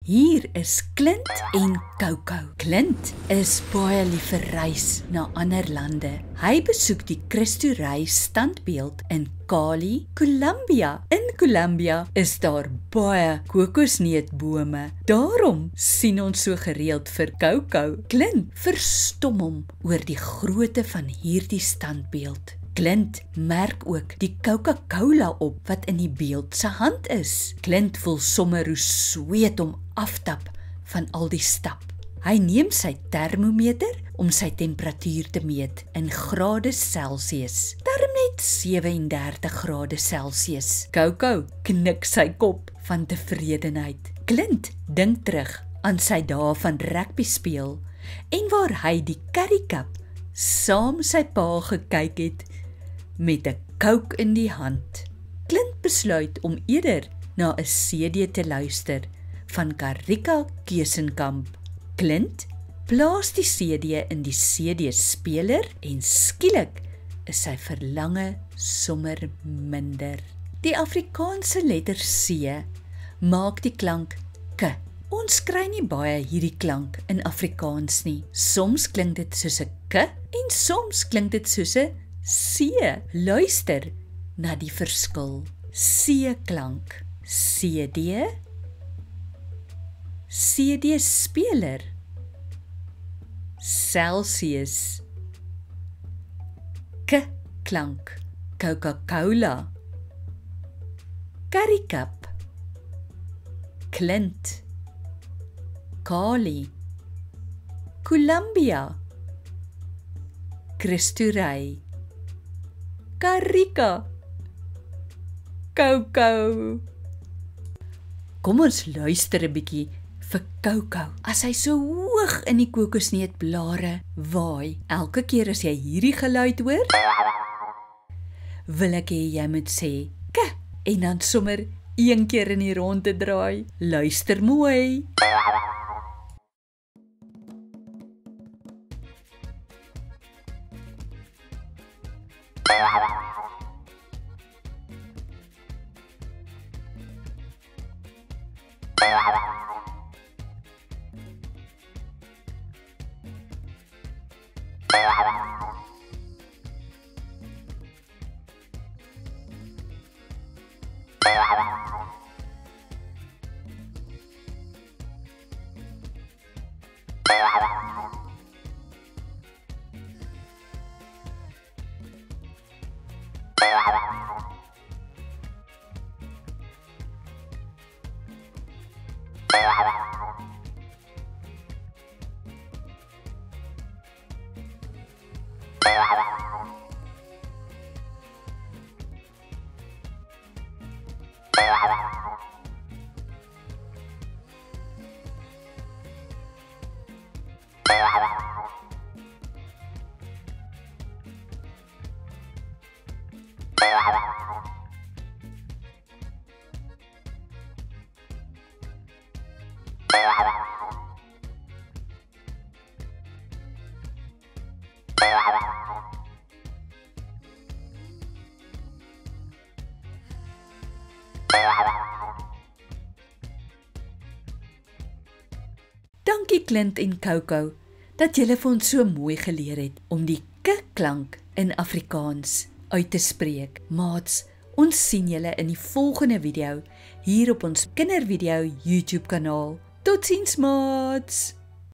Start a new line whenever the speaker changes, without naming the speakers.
Hier is Clint en Coco. Clint is baie lief vir reis na ander lande. Hy besoek die Christo Rey standbeeld in Cali, Colombia. In Colombia is daar baie kokosneutbome. Daarom sien ons so gereeld vir Coco. Clint verstom hom oor die grootte van hierdie standbeeld. Clint merk ook die Coca-Cola op wat in die beeld se hand is. Clint voel sommer hoe sweet hom aftap van al die stap. Hy neem sy termometer om sy temperatuur te meet in grade Celsius. Darm net 37 grade Celsius. Coco knik sy kop van tevredenheid. Clint dink terug aan sy dae van rugby speel en waar hy die curry cup saam sy pa gekyk het met 'n Coke in die hand. Clint besluit om eerder na 'n CD te luister van Karika Keusenkamp. Clint plaas die CD in die CD-speler en skielik is sy verlange sommer minder. Die Afrikaanse letter C maak die klank K. Ons kry nie baie hierdie klank in Afrikaans nie. Soms klink dit soos 'n K en soms klink dit soos 'n C. Luister na die verskil. C-klank. CD, CD-speler, Celsius. K-klank. Coca-Cola, curry cup, Clint, Cali, Colombia, Christo Rey, Karika, Coco. Kom ons luister 'n bietjie vir Coco as hy so hoog in die kokosneutblare waai. Elke keer as jy hierdie geluid hoor, wil ek hê jy moet sê K en dan sommer een keer in die ronde draai. Luister mooi. Dankie Clint en Coco dat julle vir ons so mooi geleer het om die K-klank in Afrikaans uit te spreek. Maats, ons sien julle in die volgende video hier op ons Kindervideo YouTube kanaal. Totsiens maats!